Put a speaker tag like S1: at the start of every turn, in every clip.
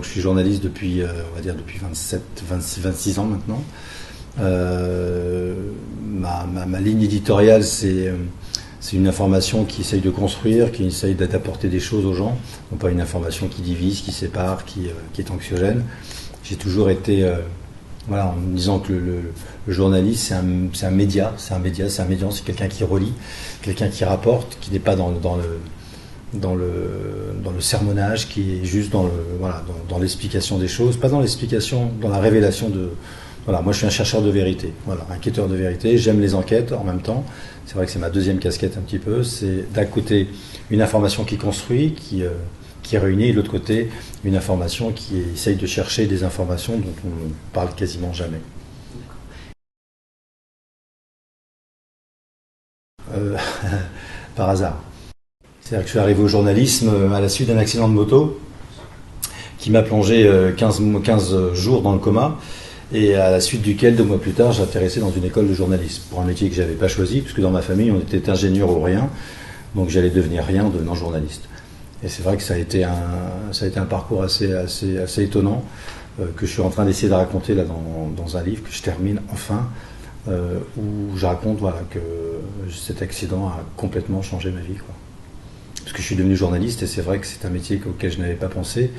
S1: donc je suis journaliste depuis, on va dire depuis 26 ans maintenant. Ma ligne éditoriale, c'est une information qui essaye de construire, qui essaye d'apporter des choses aux gens, non pas une information qui divise, qui sépare, qui est anxiogène. J'ai toujours été, en me disant que le journaliste, c'est un média, c'est un médium, c'est quelqu'un qui relie, quelqu'un qui rapporte, qui n'est pas dans le sermonnage, qui est juste dans l'explication des choses, pas dans l'explication, dans la révélation de... Voilà, moi je suis un chercheur de vérité, un quêteur de vérité, j'aime les enquêtes en même temps, c'est vrai que c'est ma deuxième casquette un petit peu, c'est d'un côté une information qui construit, qui réunit, et de l'autre côté une information qui essaye de chercher des informations dont on ne parle quasiment jamais. Par hasard. C'est-à-dire que je suis arrivé au journalisme à la suite d'un accident de moto qui m'a plongé 15 jours dans le coma, et à la suite duquel, 2 mois plus tard, j'ai intéressé dans une école de journalisme, pour un métier que je n'avais pas choisi, puisque dans ma famille, on était ingénieur ou rien, donc j'allais devenir rien en devenant journaliste. Et c'est vrai que ça a été un parcours assez étonnant, que je suis en train d'essayer de raconter là dans un livre que je termine enfin, où je raconte que cet accident a complètement changé ma vie, quoi. Parce que je suis devenu journaliste, et c'est vrai que c'est un métier auquel je n'avais pas pensé,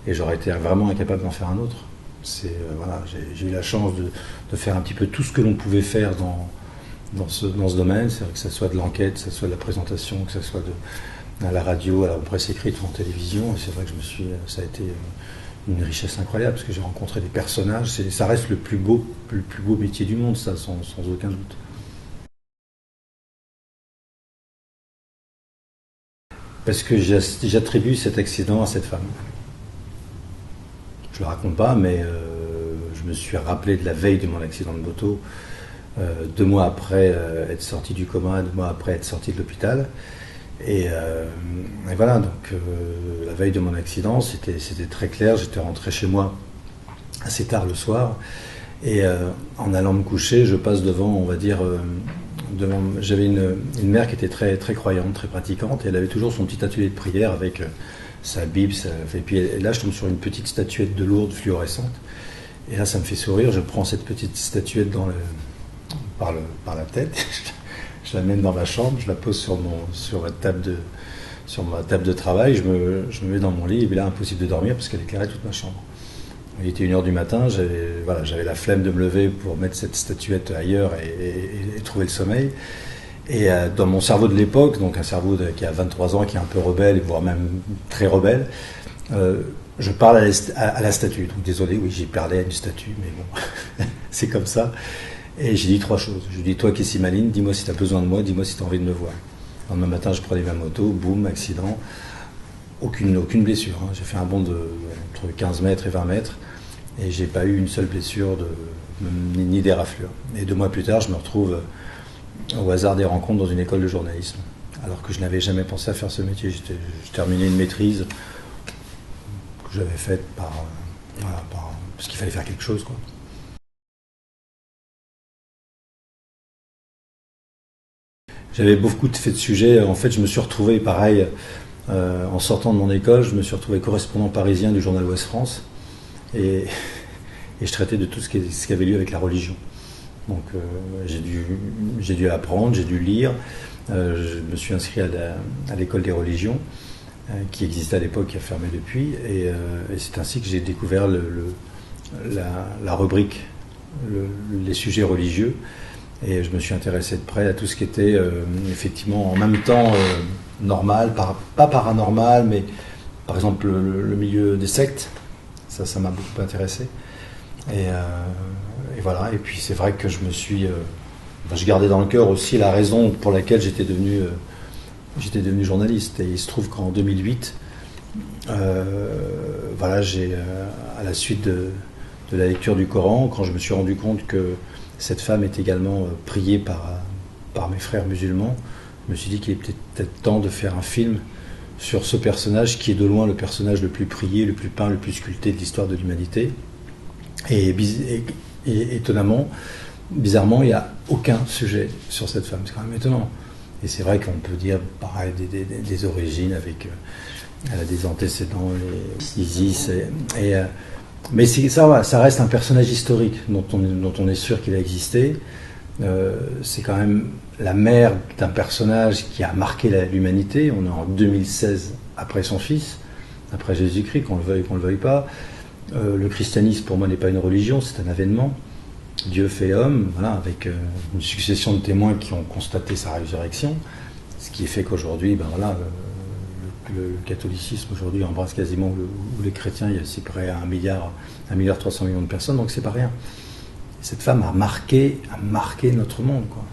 S1: et j'aurais été vraiment incapable d'en faire un autre. J'ai eu la chance de faire un petit peu tout ce que l'on pouvait faire dans ce domaine, c'est vrai que ce soit de l'enquête, que ce soit de la présentation, que ce soit à la radio, à la presse écrite ou en télévision. Et c'est vrai que ça a été une richesse incroyable, parce que j'ai rencontré des personnages. Ça reste le plus beau métier du monde, ça, sans aucun doute. Parce que j'attribue cet accident à cette femme. Je ne le raconte pas, mais je me suis rappelé de la veille de mon accident de moto, 2 mois après être sorti du coma, 2 mois après être sorti de l'hôpital. Et voilà, donc la veille de mon accident, c'était très clair. J'étais rentré chez moi assez tard le soir, et en allant me coucher, je passe devant, on va dire, j'avais une mère qui était très, très croyante, très pratiquante, et elle avait toujours son petit atelier de prière avec sa Bible, et puis là je tombe sur une petite statuette de Lourdes fluorescente, et là ça me fait sourire. Je prends cette petite statuette par la tête, je la mène dans ma chambre, je la pose sur ma table de travail, je me mets dans mon lit, et là impossible de dormir parce qu'elle éclairait toute ma chambre. Il était 1h du matin, j'avais la flemme de me lever pour mettre cette statuette ailleurs et trouver le sommeil. Et dans mon cerveau de l'époque, donc un cerveau qui a 23 ans, qui est un peu rebelle, voire même très rebelle, je parle à la statue. Donc désolé, oui, j'ai parlé à une statue, mais bon, c'est comme ça. Et j'ai dit 3 choses. Je lui ai dit: toi qui es si maligne, dis-moi si tu as besoin de moi, dis-moi si tu as envie de me voir. Le lendemain matin, je prenais ma moto, boum, accident. Aucune blessure, hein. J'ai fait un bond entre 15 mètres et 20 mètres, et j'ai pas eu une seule blessure, ni des raflures. Et 2 mois plus tard, je me retrouve au hasard des rencontres dans une école de journalisme, alors que je n'avais jamais pensé à faire ce métier. Je terminais une maîtrise que j'avais faite parce qu'il fallait faire quelque chose, quoi. J'avais beaucoup fait de sujets. En fait, je me suis retrouvé pareil. En sortant de mon école, je me suis retrouvé correspondant parisien du journal Ouest France, et je traitais de tout ce qui avait lieu avec la religion. Donc j'ai dû apprendre, j'ai dû lire. Je me suis inscrit à l'école des religions, qui existait à l'époque, qui a fermé depuis, et c'est ainsi que j'ai découvert la rubrique, les sujets religieux. Et je me suis intéressé de près à tout ce qui était effectivement en même temps normal, pas paranormal, mais par exemple le milieu des sectes. Ça m'a beaucoup intéressé. Et voilà. Et puis c'est vrai que je gardais dans le cœur aussi la raison pour laquelle j'étais devenu journaliste. Et il se trouve qu'en 2008, à la suite de la lecture du Coran, quand je me suis rendu compte que cette femme est également priée par mes frères musulmans, je me suis dit qu'il est peut-être temps de faire un film sur ce personnage qui est de loin le personnage le plus prié, le plus peint, le plus sculpté de l'histoire de l'humanité. Et étonnamment, bizarrement, il n'y a aucun sujet sur cette femme. C'est quand même étonnant. Et c'est vrai qu'on peut dire pareil des origines Elle a des antécédents, les Isis. Mais ça reste un personnage historique dont on est sûr qu'il a existé. C'est quand même la mère d'un personnage qui a marqué l'humanité. On est en 2016 après son fils, après Jésus-Christ, qu'on le veuille pas. Le christianisme, pour moi, n'est pas une religion, c'est un avènement. Dieu fait homme, voilà, avec une succession de témoins qui ont constaté sa résurrection, ce qui fait qu'aujourd'hui, le catholicisme aujourd'hui embrasse quasiment, ou les chrétiens, il y a c'est près à 1,3 milliard de personnes, donc c'est pas rien. Cette femme a marqué notre monde, quoi.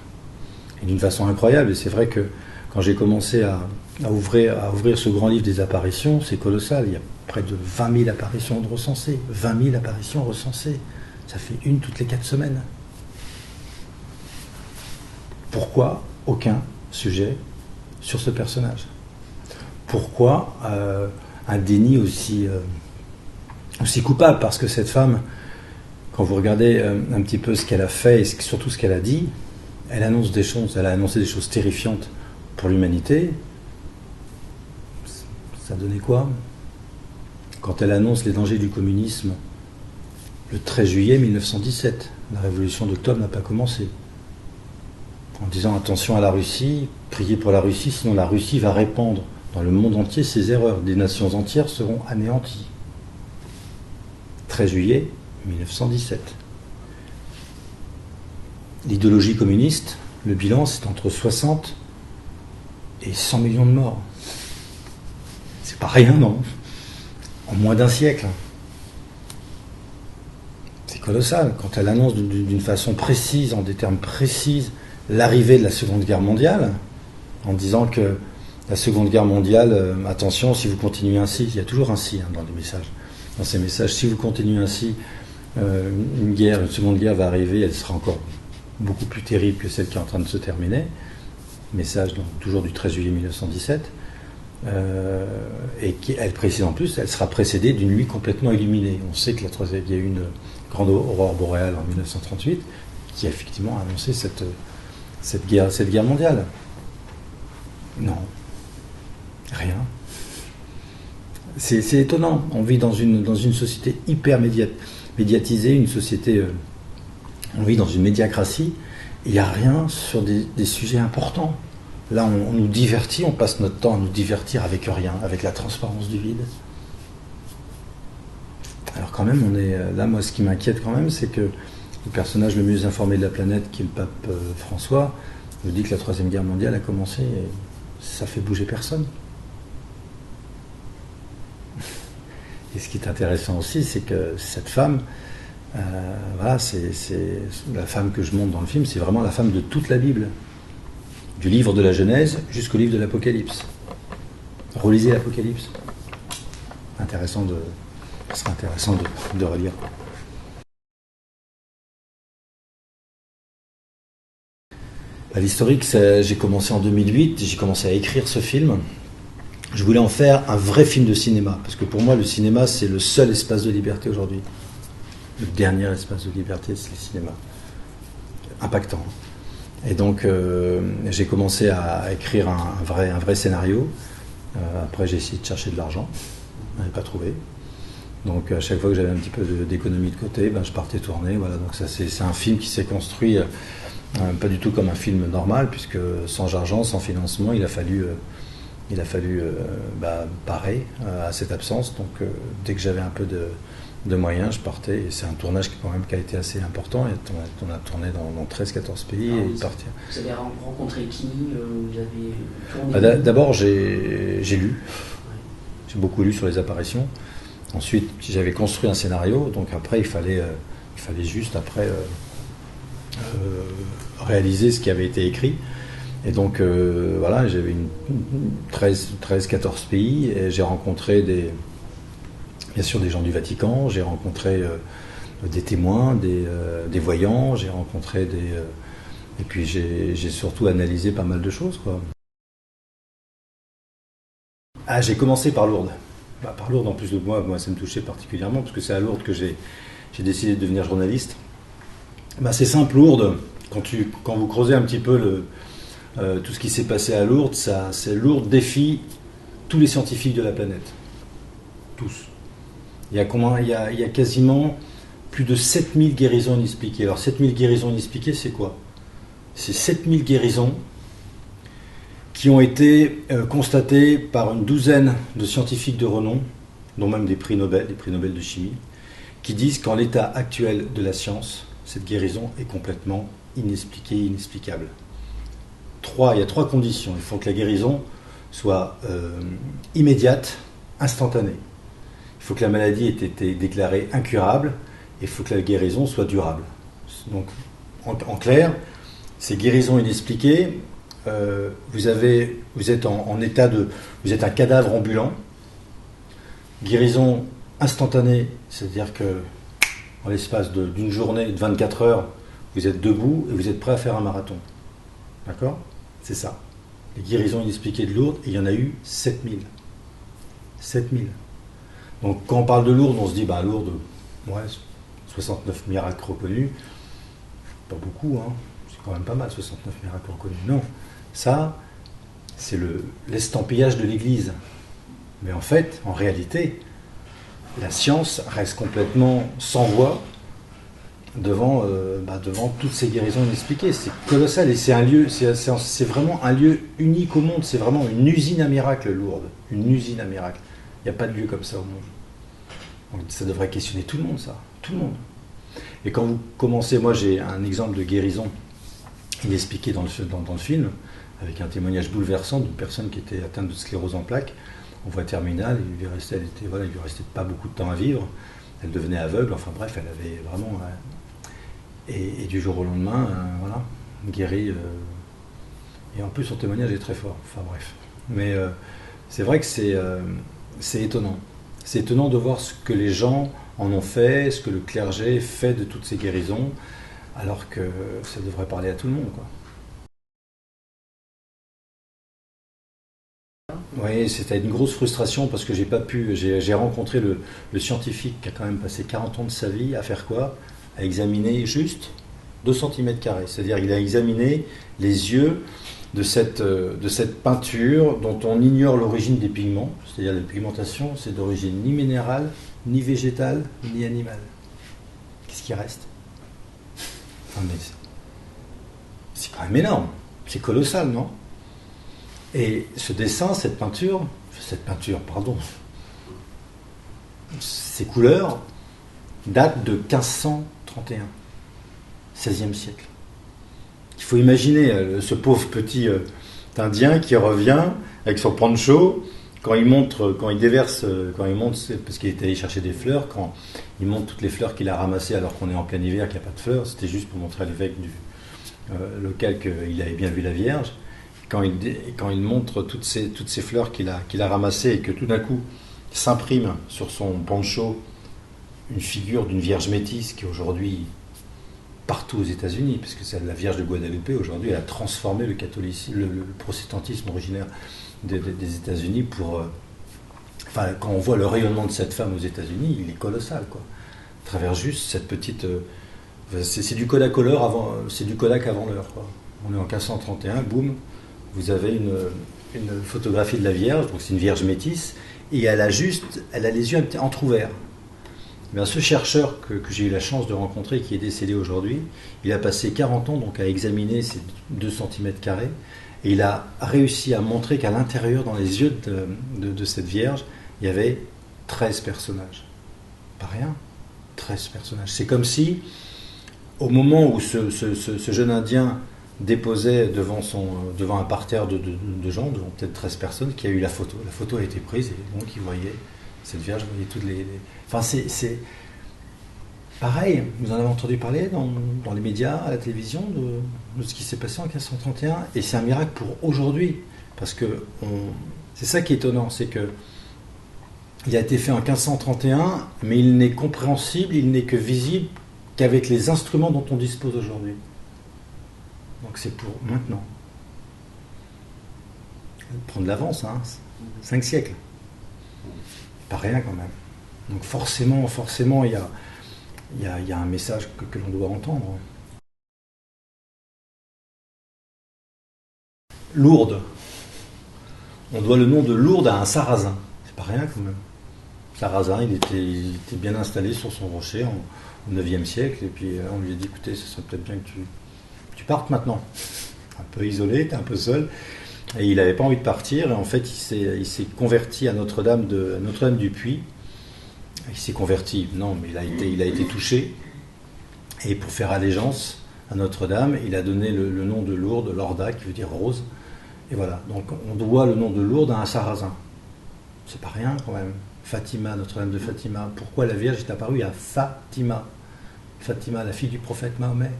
S1: Et d'une façon incroyable. Et c'est vrai que quand j'ai commencé à ouvrir ce grand livre des apparitions, c'est colossal. Il y a près de 20 000 apparitions recensées. 20 000 apparitions recensées. Ça fait une toutes les 4 semaines. Pourquoi aucun sujet sur ce personnage? Pourquoi un déni aussi coupable? Parce que cette femme, quand vous regardez un petit peu ce qu'elle a fait et surtout ce qu'elle a dit, elle a annoncé des choses terrifiantes pour l'humanité. Ça donnait quoi? Quand elle annonce les dangers du communisme le 13 juillet 1917, la révolution d'octobre n'a pas commencé. En disant attention à la Russie, priez pour la Russie, sinon la Russie va répandre dans le monde entier ses erreurs. Des nations entières seront anéanties. 13 juillet 1917. L'idéologie communiste, le bilan, c'est entre 60 et 100 millions de morts. C'est pas rien, non? En moins d'un siècle. C'est colossal. Quand elle annonce d'une façon précise, en des termes précis, l'arrivée de la Seconde Guerre mondiale, en disant que la Seconde Guerre mondiale, attention, si vous continuez ainsi, il y a toujours un si dans les messages. Dans ces messages, si vous continuez ainsi, une seconde guerre va arriver, elle sera encore beaucoup plus terrible que celle qui est en train de se terminer. Message donc, toujours du 13 juillet 1917. Et elle précise en plus, elle sera précédée d'une nuit complètement illuminée. On sait que il y a eu une grande aurore boréale en 1938 qui a effectivement annoncé cette guerre mondiale. Non, rien. C'est étonnant. On vit dans une société hyper médiatisée, une société. On vit dans une médiacratie. Il n'y a rien sur des sujets importants. Là, on nous divertit, on passe notre temps à nous divertir avec rien, avec la transparence du vide. Alors quand même, là, moi, ce qui m'inquiète quand même, c'est que le personnage le mieux informé de la planète, qui est le pape François, nous dit que la Troisième Guerre mondiale a commencé et ça fait bouger personne. Et ce qui est intéressant aussi, c'est que cette femme, c'est la femme que je montre dans le film, c'est vraiment la femme de toute la Bible. Du livre de la Genèse jusqu'au livre de l'Apocalypse. Relisez l'Apocalypse. Ce serait intéressant de relire. L'historique, j'ai commencé en 2008, j'ai commencé à écrire ce film. Je voulais en faire un vrai film de cinéma, parce que pour moi, le cinéma, c'est le seul espace de liberté aujourd'hui. Le dernier espace de liberté, c'est le cinéma. Impactant. Et donc, j'ai commencé à écrire un vrai scénario. Après, j'ai essayé de chercher de l'argent. Je n'avais pas trouvé. Donc, à chaque fois que j'avais un petit peu d'économie de côté, je partais tourner. Voilà. Donc, c'est un film qui s'est construit pas du tout comme un film normal, puisque sans argent, sans financement, il a fallu parer à cette absence. Donc, dès que j'avais un peu de moyens, je partais, et c'est un tournage qui a été assez important, et on a tourné dans 13-14 pays.
S2: Vous avez rencontré qui? Vous avez tourné
S1: D'abord, j'ai lu. Ouais. J'ai beaucoup lu sur les apparitions. Ensuite, j'avais construit un scénario, donc après, il fallait juste réaliser ce qui avait été écrit. Et donc, j'avais 13-14 pays, et j'ai rencontré bien sûr des gens du Vatican, j'ai rencontré des témoins, des voyants, j'ai rencontré et puis j'ai surtout analysé pas mal de choses, quoi. J'ai commencé par Lourdes. Par Lourdes, en plus de moi, ça me touchait particulièrement, parce que c'est à Lourdes que j'ai décidé de devenir journaliste. C'est simple, Lourdes, quand vous creusez un petit peu tout ce qui s'est passé à Lourdes, Lourdes défie tous les scientifiques de la planète. Tous. Il y a quasiment plus de 7000 guérisons inexpliquées. Alors 7000 guérisons inexpliquées, c'est quoi? C'est 7000 guérisons qui ont été constatées par une douzaine de scientifiques de renom, dont même des prix Nobel de chimie, qui disent qu'en l'état actuel de la science, cette guérison est complètement inexpliquée, inexplicable. Il y a 3 conditions. Il faut que la guérison soit immédiate, instantanée. Il faut que la maladie ait été déclarée incurable et il faut que la guérison soit durable. Donc, en clair, ces guérisons inexpliquées, vous êtes en état vous êtes un cadavre ambulant. Guérison instantanée, c'est-à-dire que en l'espace d'une journée de 24 heures, vous êtes debout et vous êtes prêt à faire un marathon. D'accord? C'est ça. Les guérisons inexpliquées de Lourdes, il y en a eu 7000. 7000. Donc quand on parle de Lourdes, on se dit, Lourdes, ouais, 69 miracles reconnus, pas beaucoup, hein. C'est quand même pas mal, 69 miracles reconnus. Non, ça, c'est l'estampillage de l'Église. Mais en fait, en réalité, la science reste complètement sans voix devant toutes ces guérisons inexpliquées. C'est colossal et c'est vraiment un lieu unique au monde. C'est vraiment une usine à miracles, Lourdes. Une usine à miracles. Il n'y a pas de lieu comme ça au monde. Donc, ça devrait questionner tout le monde, ça. Tout le monde. Et quand vous commencez, moi j'ai un exemple de guérison inexpliquée dans le film, avec un témoignage bouleversant d'une personne qui était atteinte de sclérose en plaques, en voie terminale, il lui restait pas beaucoup de temps à vivre, elle devenait aveugle, enfin bref, elle avait vraiment... et du jour au lendemain, guérie, et en plus son témoignage est très fort, enfin bref. Mais c'est vrai que c'est étonnant. C'est étonnant de voir ce que les gens en ont fait, ce que le clergé fait de toutes ces guérisons, alors que ça devrait parler à tout le monde, quoi. Oui, c'était une grosse frustration parce que j'ai rencontré le scientifique qui a quand même passé 40 ans de sa vie à faire quoi? À examiner juste 2 cm². C'est-à-dire il a examiné les yeux de cette peinture dont on ignore l'origine des pigments. C'est-à-dire la pigmentation, c'est d'origine ni minérale, ni végétale, ni animale. Qu'est-ce qui reste? Enfin, mais c'est quand même énorme. C'est colossal, non? Et ce dessin, ces couleurs datent de 1531, 16e siècle. Il faut imaginer ce pauvre petit Indien qui revient avec son poncho, quand il monte, parce qu'il est allé chercher des fleurs, quand il monte toutes les fleurs qu'il a ramassées alors qu'on est en plein hiver, qu'il n'y a pas de fleurs, c'était juste pour montrer à l'évêque local qu'il avait bien vu la Vierge. Quand il montre toutes ces fleurs qu'il a ramassées et que tout d'un coup s'imprime sur son poncho une figure d'une Vierge métisse qui est aujourd'hui partout aux États-Unis, puisque c'est la Vierge de Guadalupe, aujourd'hui elle a transformé le protestantisme originaire des États-Unis pour... quand on voit le rayonnement de cette femme aux États-Unis, il est colossal, quoi. À travers juste cette petite... c'est du Kodak avant l'heure, quoi. On est en 1531, boum, vous avez une photographie de la Vierge, donc c'est une Vierge métisse, et elle a les yeux entrouverts. Bien, ce chercheur que j'ai eu la chance de rencontrer, qui est décédé aujourd'hui, il a passé 40 ans donc à examiner ces 2 cm², et il a réussi à montrer qu'à l'intérieur, dans les yeux de cette Vierge, il y avait 13 personnages. Pas rien, 13 personnages. C'est comme si, au moment où ce jeune Indien déposait devant un parterre de gens, devant peut-être 13 personnes, qui a eu la photo. La photo a été prise, et donc il voyait cette Vierge, il voyait toutes les... Enfin, c'est pareil, vous en avez entendu parler dans les médias, à la télévision, de ce qui s'est passé en 1531, et c'est un miracle pour aujourd'hui, parce que c'est ça qui est étonnant, c'est que il a été fait en 1531, mais il n'est compréhensible, il n'est que visible qu'avec les instruments dont on dispose aujourd'hui. Donc c'est pour maintenant. Prendre de l'avance, 5 siècles. Pas rien quand même. Donc forcément, il y a un message que l'on doit entendre. Lourdes. On doit le nom de Lourdes à un Sarrasin. C'est pas rien quand même. Sarrasin, il était bien installé sur son rocher au 9e siècle, et puis on lui a dit, écoutez, ce serait peut-être bien que tu partes maintenant. Un peu isolé, t'es un peu seul. Et il n'avait pas envie de partir, et en fait il s'est converti à Notre-Dame du Puy. Il s'est converti, non, mais il a été touché, et pour faire allégeance à Notre-Dame, il a donné le nom de Lourdes, Lorda, qui veut dire rose. Et voilà, donc on doit le nom de Lourdes à un Sarrasin. C'est pas rien quand même. Fatima, Notre-Dame de Fatima. Pourquoi la Vierge est apparue à Fatima? Fatima, la fille du prophète Mahomet.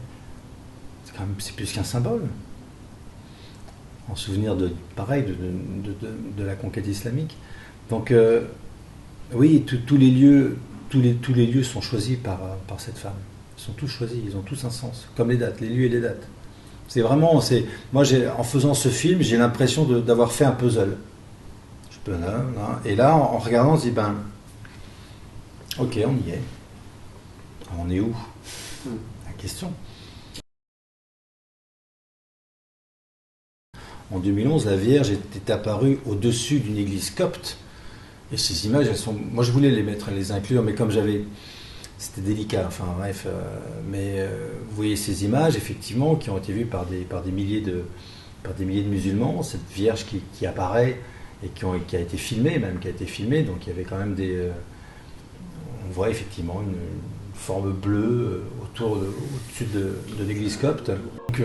S1: C'est plus qu'un symbole. En souvenir de la conquête islamique. Donc oui, tous les lieux sont choisis par cette femme. Ils sont tous choisis, ils ont tous un sens, comme les dates, les lieux et les dates. C'est vraiment, moi en faisant ce film, j'ai l'impression d'avoir fait un puzzle. Et là, en regardant, on se dit, ok, on y est. On est où? La question. En 2011, la Vierge était apparue au-dessus d'une église copte. Et ces images, moi je voulais les inclure, mais comme c'était délicat, enfin bref. Vous voyez ces images, effectivement, qui ont été vues par des milliers de musulmans, cette Vierge qui apparaît, et qui a été filmée, donc il y avait quand même on voit effectivement une forme bleue au-dessus de l'église copte. Donc,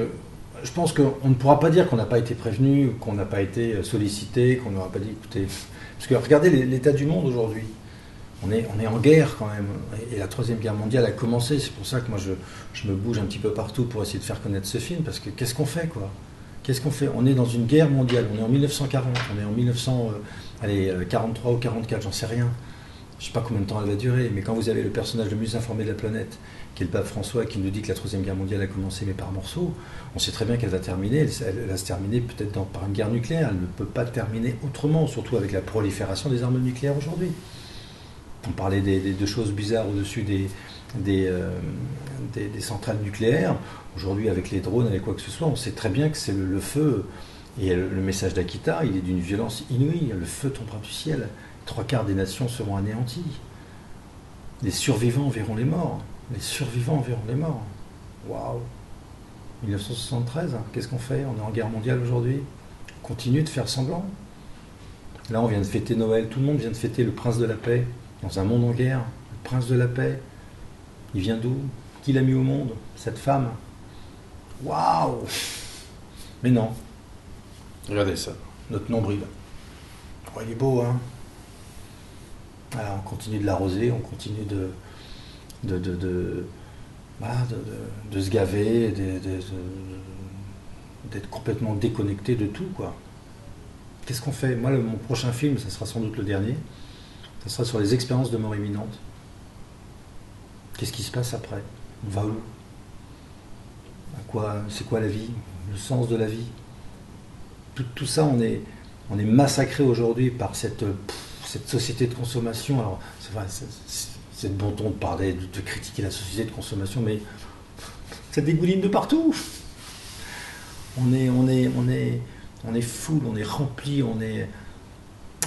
S1: je pense qu'on ne pourra pas dire qu'on n'a pas été prévenu, qu'on n'a pas été sollicité, qu'on n'aura pas dit, écoutez, parce que regardez l'état du monde aujourd'hui. On est en guerre quand même, et la Troisième Guerre mondiale a commencé. C'est pour ça que moi je me bouge un petit peu partout pour essayer de faire connaître ce film, parce que qu'est-ce qu'on fait, quoi? Qu'est-ce qu'on fait? On est dans une guerre mondiale, on est en 1940, on est en 1943 ou 44, j'en sais rien. Je ne sais pas combien de temps elle va durer, mais quand vous avez le personnage le mieux informé de la planète, qui est le pape François, qui nous dit que la Troisième Guerre mondiale a commencé, mais par morceaux, on sait très bien qu'elle va terminer. Elle va se terminer peut-être par une guerre nucléaire. Elle ne peut pas terminer autrement, surtout avec la prolifération des armes nucléaires aujourd'hui. On parlait de choses bizarres au-dessus des centrales nucléaires. Aujourd'hui, avec les drones, avec quoi que ce soit, on sait très bien que c'est le feu. Et le message d'Akita, il est d'une violence inouïe. Le feu tombera du ciel. 3/4 des nations seront anéanties. Les survivants verront les morts. Les survivants verront les morts. Waouh! 1973, qu'est-ce qu'on fait? On est en guerre mondiale aujourd'hui. On continue de faire semblant. Là, on vient de fêter Noël. Tout le monde vient de fêter le prince de la paix. Dans un monde en guerre, le prince de la paix. Il vient d'où? Qui l'a mis au monde? Cette femme. Waouh! Mais non. Regardez ça. Notre nombril. Oh, il est beau, hein? Alors, on continue de l'arroser, on continue de se gaver, d'être complètement déconnecté de tout, quoi. Qu'est-ce qu'on fait? Moi, mon prochain film, ça sera sans doute le dernier, ça sera sur les expériences de mort imminente. Qu'est-ce qui se passe après? On va où? C'est quoi la vie? Le sens de la vie? Tout ça, on est massacré aujourd'hui par cette société de consommation. Alors, c'est de bon ton de parler, de critiquer la société de consommation, mais ça dégouline de partout. On est full, on est rempli,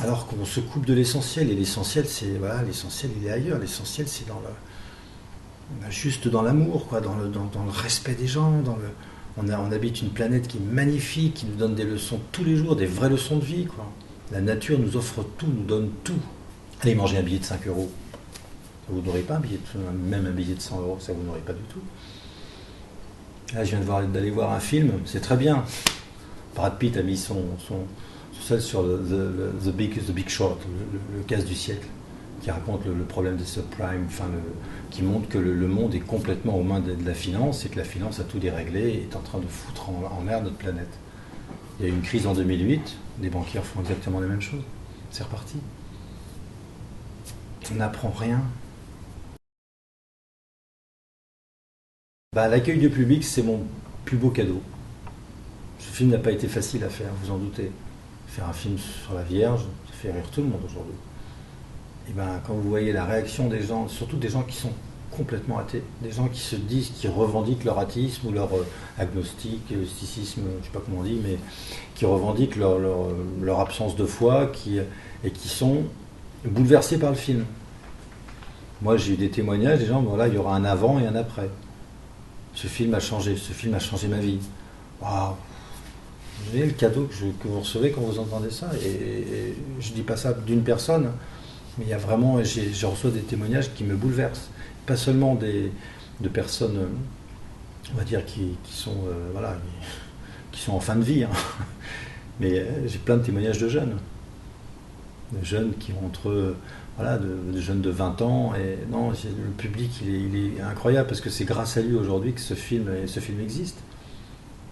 S1: alors qu'on se coupe de l'essentiel. Et l'essentiel, l'essentiel, il est ailleurs. L'essentiel, c'est juste dans l'amour, quoi, dans le respect des gens. On habite une planète qui est magnifique, qui nous donne des leçons tous les jours, des vraies leçons de vie, quoi. La nature nous offre tout, nous donne tout. Allez manger un billet de 5 euros. Vous n'aurez pas même un billet de 100 euros, ça vous n'aurez pas du tout. Là, je viens d'aller voir un film, c'est très bien. Brad Pitt a mis son seul sur the Big Short, le casse du siècle, qui raconte le problème des subprimes, qui montre que le monde est complètement aux mains de la finance, et que la finance a tout déréglé et est en train de foutre en l'air notre planète. Il y a eu une crise en 2008, les banquiers font exactement la même chose. C'est reparti. On n'apprend rien. L'accueil du public, c'est mon plus beau cadeau. Ce film n'a pas été facile à faire, vous en doutez. Faire un film sur la Vierge, ça fait rire tout le monde aujourd'hui. Et quand vous voyez la réaction des gens, surtout des gens qui sont complètement athées, des gens qui se disent, qui revendiquent leur athéisme ou leur agnostique, scepticisme, je ne sais pas comment on dit, mais qui revendiquent leur absence de foi et qui sont bouleversés par le film. Moi, j'ai eu des témoignages des gens, voilà, il y aura un avant et un après. Ce film a changé ma vie. Waouh! Vous voyez le cadeau que vous recevez quand vous entendez ça, et je ne dis pas ça d'une personne, mais il y a vraiment, je reçois des témoignages qui me bouleversent. Pas seulement de personnes, on va dire, qui sont, voilà, qui sont en fin de vie, hein. Mais j'ai plein de témoignages de jeunes qui ont entre, voilà, de jeunes de 20 ans, et non, le public, il est incroyable, parce que c'est grâce à lui aujourd'hui que ce film existe.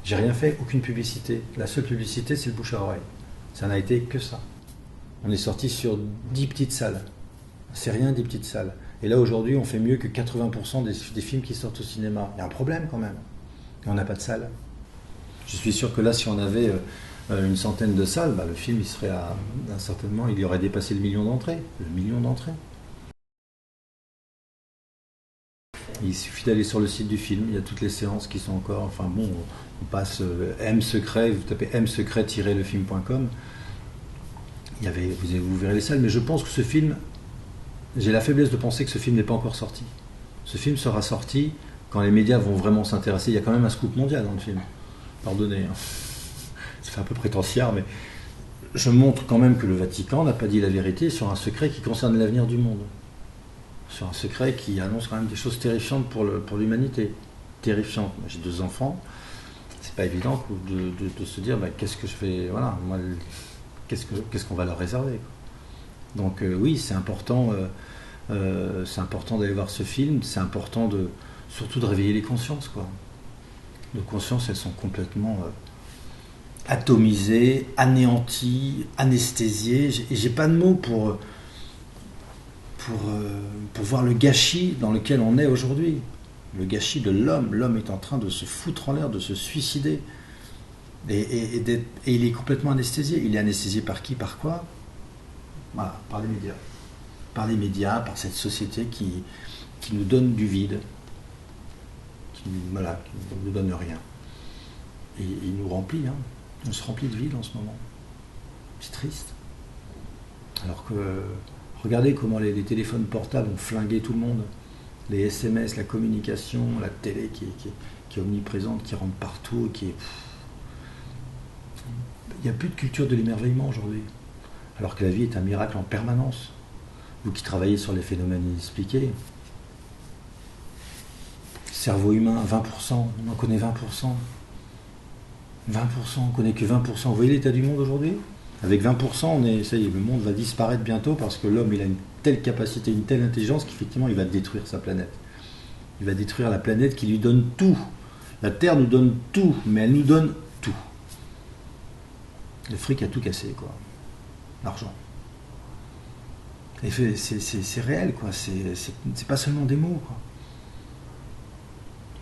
S1: J'ai rien fait, aucune publicité. La seule publicité, c'est le bouche à oreille. Ça n'a été que ça. On est sorti sur 10 petites salles. C'est rien, 10 petites salles. Et là, aujourd'hui, on fait mieux que 80% des films qui sortent au cinéma. Il y a un problème quand même. Et on n'a pas de salle. Je suis sûr que là, si on avait une centaine de salles, bah, le film, il serait certainement, il aurait dépassé le million d'entrées. Le million d'entrées. Il suffit d'aller sur le site du film, il y a toutes les séances qui sont encore, enfin bon, on passe M-Secret, vous tapez msecret-lefilm.com, vous verrez les salles, mais je pense que ce film, j'ai la faiblesse de penser que ce film n'est pas encore sorti. Ce film sera sorti quand les médias vont vraiment s'intéresser. Il y a quand même un scoop mondial dans le film. Pardonnez, hein. Ça fait un peu prétentieux, mais je montre quand même que le Vatican n'a pas dit la vérité sur un secret qui concerne l'avenir du monde. Sur un secret qui annonce quand même des choses terrifiantes pour l'humanité. Terrifiantes. Moi, j'ai 2 enfants. C'est pas évident de se dire bah, qu'est-ce que je fais. Voilà, moi, qu'est-ce qu'on va leur réserver, quoi. Donc oui, c'est important d'aller voir ce film. C'est important surtout de réveiller les consciences, quoi. Nos consciences, elles sont complètement atomisées, anéanties, anesthésiées. J'ai pas de mots pour voir le gâchis dans lequel on est aujourd'hui. Le gâchis de l'homme. L'homme est en train de se foutre en l'air, de se suicider. Et il est complètement anesthésié. Il est anesthésié par qui, par quoi? Voilà, par les médias. Par les médias, par cette société qui nous donne du vide. Qui ne nous donne rien. Et il nous remplit. Hein. On se remplit de vide en ce moment. C'est triste. Alors que regardez comment les téléphones portables ont flingué tout le monde. Les SMS, la communication, la télé qui est omniprésente, qui rentre partout, il n'y a plus de culture de l'émerveillement aujourd'hui. Alors que la vie est un miracle en permanence. Vous qui travaillez sur les phénomènes inexpliqués, cerveau humain, 20%, on en connaît 20%. 20%, on ne connaît que 20%. Vous voyez l'état du monde aujourd'hui ? Avec 20%, ça y est, le monde va disparaître bientôt parce que l'homme, il a une telle capacité, une telle intelligence qu'effectivement, il va détruire sa planète. Il va détruire la planète qui lui donne tout. La Terre nous donne tout, mais elle nous donne tout. Le fric a tout cassé, quoi. L'argent. Et c'est réel, quoi. C'est pas seulement des mots, quoi.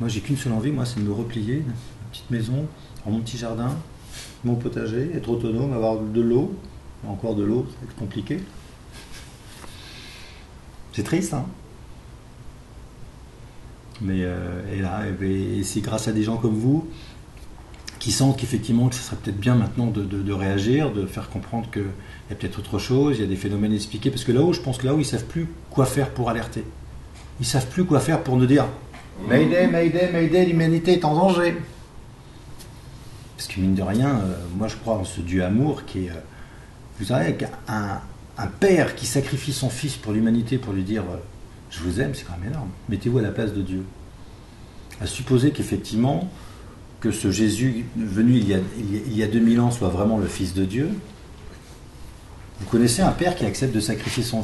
S1: Moi, j'ai qu'une seule envie, moi, c'est de me replier, une petite maison, en mon petit jardin, mon potager, être autonome, avoir de l'eau. Encore de l'eau, ça va être compliqué. C'est triste, hein. Mais et c'est grâce à des gens comme vous qui sentent qu'effectivement que ce serait peut-être bien maintenant de réagir, de faire comprendre qu'il y a peut-être autre chose, il y a des phénomènes expliqués. Parce que là-haut, je pense que là-haut, ils ne savent plus quoi faire pour alerter. Ils ne savent plus quoi faire pour nous dire « Mayday, Mayday, Mayday, l'humanité est en danger !» Parce que mine de rien, moi je crois en ce Dieu amour qui est... vous savez, un père qui sacrifie son fils pour l'humanité, pour lui dire « Je vous aime », c'est quand même énorme. Mettez-vous à la place de Dieu. À supposer qu'effectivement, que ce Jésus venu il y a 2000 ans soit vraiment le Fils de Dieu. Vous connaissez un père qui accepte de sacrifier son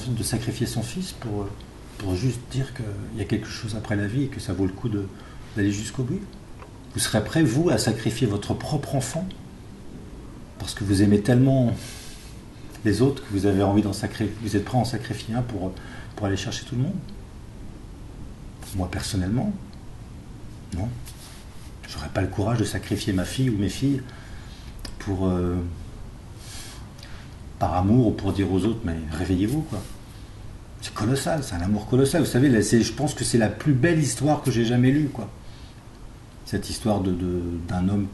S1: fils pour juste dire qu'il y a quelque chose après la vie et que ça vaut le coup d'aller jusqu'au bout? Vous serez prêt, vous, à sacrifier votre propre enfant parce que vous aimez tellement les autres que vous avez envie d'en sacrifier, vous êtes prêt à en sacrifier un pour aller chercher tout le monde? Moi, personnellement, non. J'aurais pas le courage de sacrifier ma fille ou mes filles par amour ou pour dire aux autres, mais réveillez-vous, quoi. C'est colossal, c'est un amour colossal. Vous savez, je pense que c'est la plus belle histoire que j'ai jamais lue, quoi. Cette histoire d'un homme,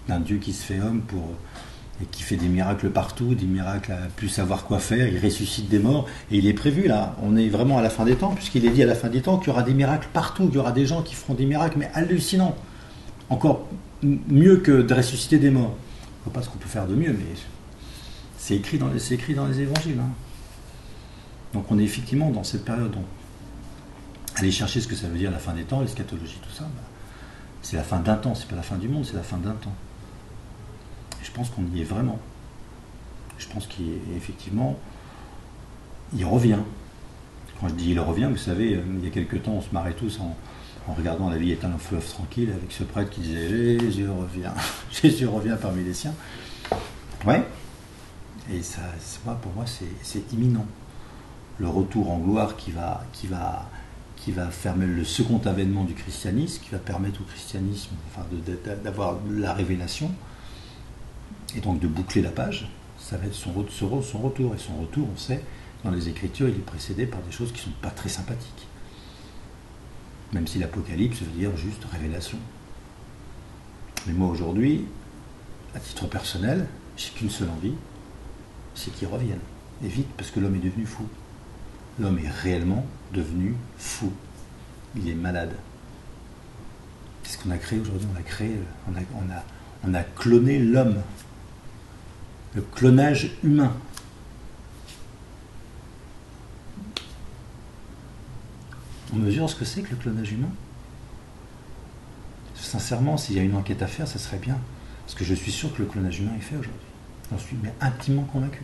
S1: d'un Dieu qui se fait homme et qui fait des miracles partout, des miracles à plus savoir quoi faire, il ressuscite des morts, et il est prévu là, on est vraiment à la fin des temps, puisqu'il est dit à la fin des temps qu'il y aura des miracles partout, qu'il y aura des gens qui feront des miracles, mais hallucinants, encore mieux que de ressusciter des morts. Je ne sais pas ce qu'on peut faire de mieux, mais c'est écrit dans les évangiles. Hein. Donc on est effectivement dans cette période. Donc, aller chercher ce que ça veut dire la fin des temps, l'eschatologie, tout ça, c'est la fin d'un temps, c'est pas la fin du monde, c'est la fin d'un temps. Et je pense qu'on y est vraiment. Je pense qu'effectivement, il revient. Quand je dis il revient, vous savez, il y a quelques temps, on se marrait tous en regardant La vie est un fleuve tranquille, avec ce prêtre qui disait Jésus revient, Jésus revient parmi les siens. Ouais. Et ça, pour moi, c'est imminent. Le retour en gloire qui va faire le second avènement du christianisme, qui va permettre au christianisme d'avoir la révélation, et donc de boucler la page, ça va être son retour. Et son retour, on sait, dans les Écritures, il est précédé par des choses qui ne sont pas très sympathiques. Même si l'Apocalypse veut dire juste révélation. Mais moi, aujourd'hui, à titre personnel, j'ai qu'une seule envie, c'est qu'il revienne. Et vite, parce que l'homme est devenu fou. L'homme est réellement devenu fou. Il est malade. Qu'est-ce qu'on a créé aujourd'hui ? On a cloné l'homme. Le clonage humain. On mesure ce que c'est que le clonage humain ? Sincèrement, s'il y a une enquête à faire, ça serait bien. Parce que je suis sûr que le clonage humain est fait aujourd'hui. J'en suis intimement convaincu.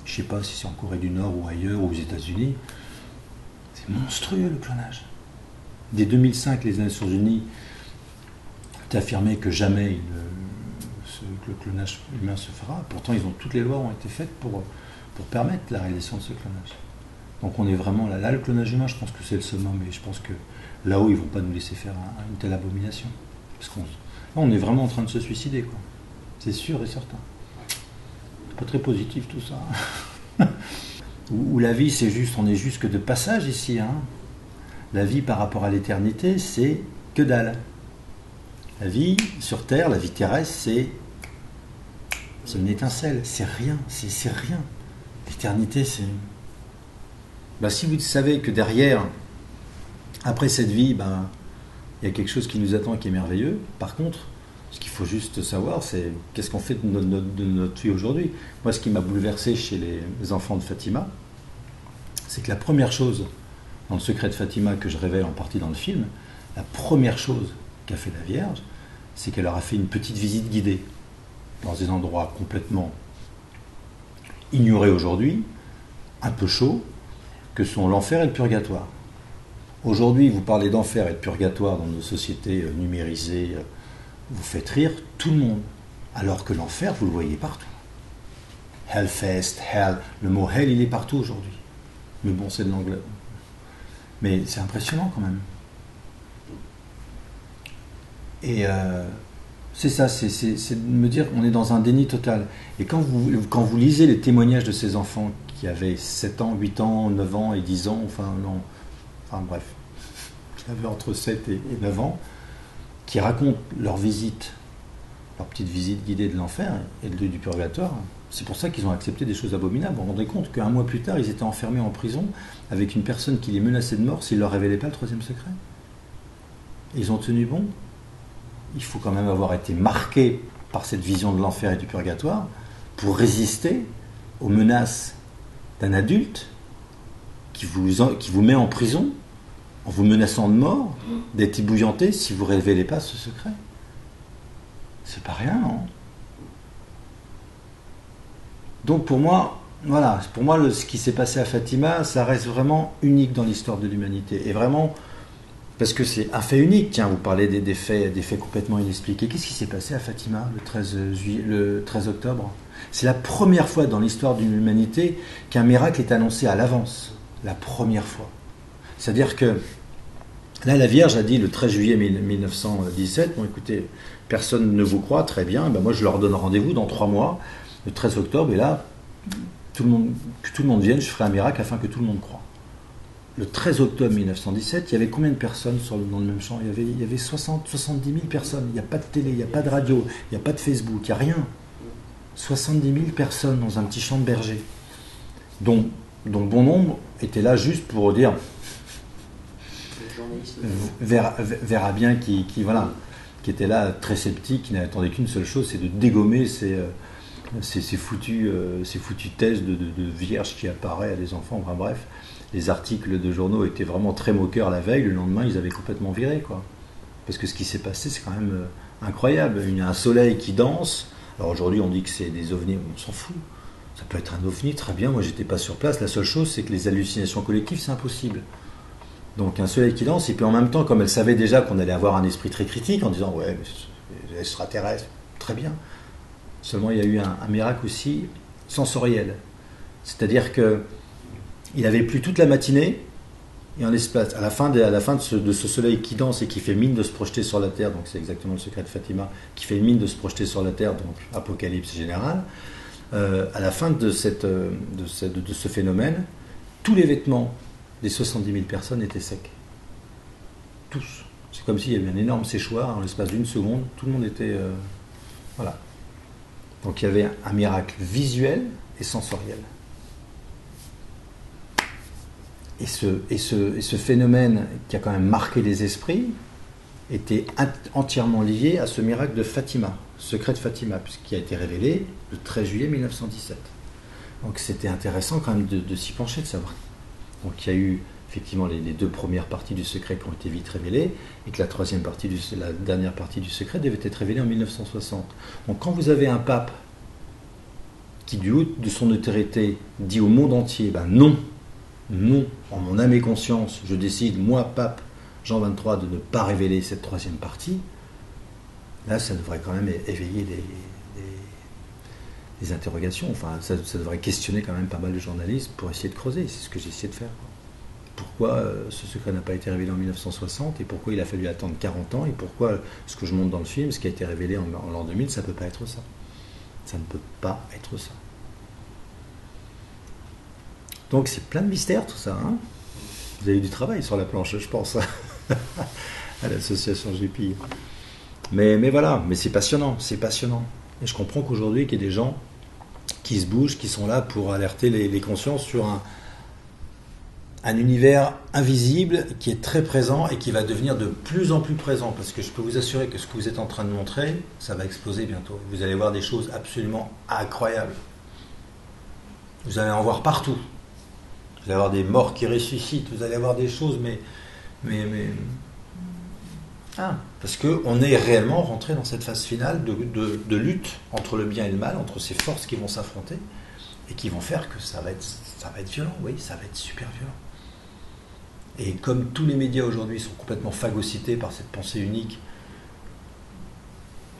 S1: Je ne sais pas si c'est en Corée du Nord ou ailleurs ou aux États-Unis. C'est monstrueux le clonage. Dès 2005, les Nations Unies ont affirmé que jamais le clonage humain se fera. Pourtant, toutes les lois ont été faites pour permettre la réalisation de ce clonage. Donc on est vraiment là. Là, le clonage humain, je pense que c'est le summum, mais je pense que là-haut, ils ne vont pas nous laisser faire une telle abomination. Parce on est vraiment en train de se suicider, quoi. C'est sûr et certain. C'est pas très positif tout ça. Où la vie, on est juste que de passage ici. Hein. La vie par rapport à l'éternité, c'est que dalle. La vie sur Terre, la vie terrestre, c'est une étincelle, c'est rien, c'est rien. L'éternité, c'est... si vous savez que derrière, après cette vie, il y a quelque chose qui nous attend qui est merveilleux. Par contre, ce qu'il faut juste savoir, c'est qu'est-ce qu'on fait de notre vie aujourd'hui. Moi, ce qui m'a bouleversé chez les enfants de Fatima, c'est que la première chose, dans le secret de Fatima que je révèle en partie dans le film, la première chose qu'a fait la Vierge, c'est qu'elle leur a fait une petite visite guidée dans des endroits complètement ignorés aujourd'hui, un peu chauds, que sont l'enfer et le purgatoire. Aujourd'hui, vous parlez d'enfer et de purgatoire dans nos sociétés numérisées, vous faites rire tout le monde, alors que l'enfer, vous le voyez partout. Hellfest, hell, le mot hell, il est partout aujourd'hui. Mais bon, c'est de l'anglais. Mais c'est impressionnant quand même. Et c'est ça, c'est de me dire qu'on est dans un déni total. Et quand vous lisez les témoignages de ces enfants qui avaient 7 ans, 8 ans, 9 ans et 10 ans, bref, qui avaient entre 7 et 9 ans, qui racontent leur petite visite guidée de l'enfer et du purgatoire, c'est pour ça qu'ils ont accepté des choses abominables. Vous vous rendez compte qu'un mois plus tard, ils étaient enfermés en prison avec une personne qui les menaçait de mort s'ils ne leur révélaient pas le 3e secret. Ils ont tenu bon. Il faut quand même avoir été marqué par cette vision de l'enfer et du purgatoire pour résister aux menaces d'un adulte qui vous met en prison en vous menaçant de mort, d'être ébouillanté si vous ne révélez pas ce secret. C'est pas rien, non ? Donc pour moi, ce qui s'est passé à Fatima, ça reste vraiment unique dans l'histoire de l'humanité. Et vraiment, parce que c'est un fait unique. Tiens, vous parlez des faits complètement inexpliqués. Qu'est-ce qui s'est passé à Fatima le 13 octobre ? C'est la première fois dans l'histoire de l'humanité qu'un miracle est annoncé à l'avance. La première fois. C'est-à-dire que là, la Vierge a dit le 13 juillet 1917, bon écoutez, personne ne vous croit, très bien, moi je leur donne rendez-vous dans 3 mois, le 13 octobre, et là, que tout le monde vienne, je ferai un miracle afin que tout le monde croie. le 13 octobre 1917, il y avait combien de personnes dans le même champ? Il y avait 60, 70 000 personnes. Il n'y a pas de télé, il n'y a pas de radio, il n'y a pas de Facebook, il n'y a rien. 70 000 personnes dans un petit champ de berger, dont bon nombre étaient là juste pour dire verra bien qui était là très sceptique, qui n'attendait qu'une seule chose, c'est de dégommer ces foutues thèses de vierge qui apparaît à des enfants. Enfin bref, les articles de journaux étaient vraiment très moqueurs la veille. Le lendemain, ils avaient complètement viré, quoi. Parce que ce qui s'est passé, c'est quand même incroyable. Il y a un soleil qui danse. Alors aujourd'hui, on dit que c'est des ovnis, on s'en fout. Ça peut être un ovni, très bien. Moi, j'étais pas sur place. La seule chose, c'est que les hallucinations collectives, c'est impossible. Donc un soleil qui danse, et puis en même temps, comme elle savait déjà qu'on allait avoir un esprit très critique, en disant ouais, mais c'est extraterrestre, très bien. Seulement, il y a eu un miracle aussi sensoriel. C'est-à-dire que il avait plu toute la matinée, et en l'espace, à la fin de ce soleil qui danse et qui fait mine de se projeter sur la Terre, donc c'est exactement le secret de Fatima, qui fait mine de se projeter sur la Terre, donc apocalypse générale, à la fin de ce phénomène, tous les vêtements des 70 000 personnes étaient secs. Tous. C'est comme s'il y avait un énorme séchoir, en l'espace d'une seconde, tout le monde était... voilà. Donc il y avait un miracle visuel et sensoriel. Et ce phénomène qui a quand même marqué les esprits était entièrement lié à ce miracle de Fatima, secret de Fatima, qui a été révélé le 13 juillet 1917. Donc c'était intéressant quand même de s'y pencher, de savoir. Donc il y a eu effectivement les deux premières parties du secret qui ont été vite révélées, et que la dernière partie du secret devait être révélée en 1960. Donc quand vous avez un pape qui, du haut de son autorité, dit au monde entier, ben non, en mon âme et conscience, je décide, moi, pape Jean XXIII, de ne pas révéler cette troisième partie, là, ça devrait quand même éveiller des interrogations. Enfin, ça devrait questionner quand même pas mal de journalistes pour essayer de creuser. C'est ce que j'ai essayé de faire. Pourquoi ce secret n'a pas été révélé en 1960 et pourquoi il a fallu attendre 40 ans et pourquoi ce que je montre dans le film, ce qui a été révélé en l'an 2000, ça ne peut pas être ça. Ça ne peut pas être ça. Donc c'est plein de mystères tout ça. Hein, vous avez eu du travail sur la planche, je pense, à l'association Jupille. Mais voilà, mais c'est passionnant. Et je comprends qu'aujourd'hui, qu'il y ait des gens qui se bougent, qui sont là pour alerter les consciences sur un univers invisible qui est très présent et qui va devenir de plus en plus présent. Parce que je peux vous assurer que ce que vous êtes en train de montrer, ça va exploser bientôt. Vous allez voir des choses absolument incroyables. Vous allez en voir partout. Vous allez avoir des morts qui ressuscitent, vous allez avoir des choses, parce qu'on est réellement rentré dans cette phase finale de lutte entre le bien et le mal, entre ces forces qui vont s'affronter et qui vont faire que ça va être violent, oui, ça va être super violent. Et comme tous les médias aujourd'hui sont complètement phagocytés par cette pensée unique,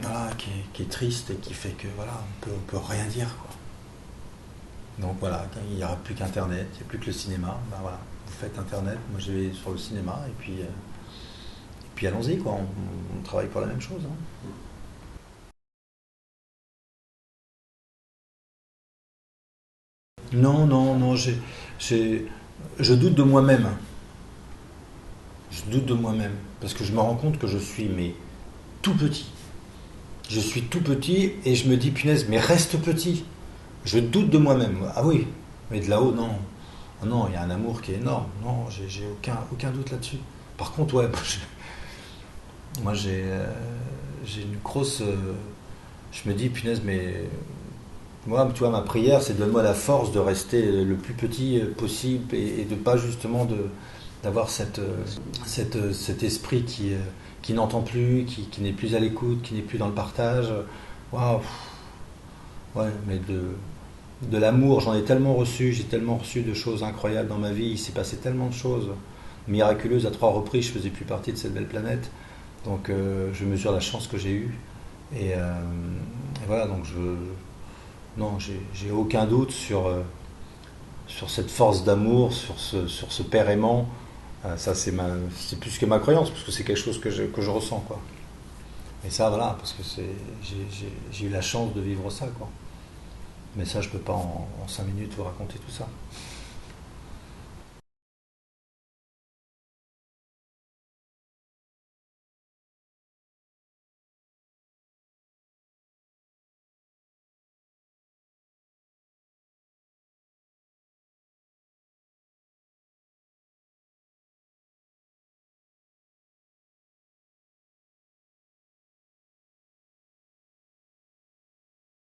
S1: voilà, qui est triste et qui fait que voilà, on peut rien dire, quoi. Donc voilà, il n'y aura plus qu'Internet, il n'y a plus que le cinéma. Ben voilà, vous faites Internet, moi je vais sur le cinéma, et puis allons-y, quoi. On travaille pour la même chose. Hein. Non, je doute de moi-même. Je doute de moi-même, parce que je me rends compte que je suis tout petit. Je suis tout petit et je me dis, punaise, mais reste petit. Je doute de moi-même. Ah oui, mais de là-haut, non. Oh non, il y a un amour qui est énorme. Non, j'ai aucun doute là-dessus. Par contre, ouais, moi j'ai une grosse... je me dis, punaise, mais... Moi, tu vois, ma prière, c'est donne-moi la force de rester le plus petit possible et de pas justement d'avoir cet esprit qui n'entend plus, qui n'est plus à l'écoute, qui n'est plus dans le partage. Waouh. Ouais, mais de l'amour, j'en ai tellement reçu, j'ai tellement reçu de choses incroyables dans ma vie, il s'est passé tellement de choses miraculeuses à 3 reprises, je faisais plus partie de cette belle planète, donc je mesure la chance que j'ai eue, et voilà, donc j'ai aucun doute sur cette force d'amour, sur ce Père aimant. Ça c'est plus que ma croyance, parce que c'est quelque chose que je ressens, quoi. Et ça, voilà, parce que j'ai eu la chance de vivre ça, quoi. Mais ça, je ne peux pas en 5 minutes vous raconter tout ça.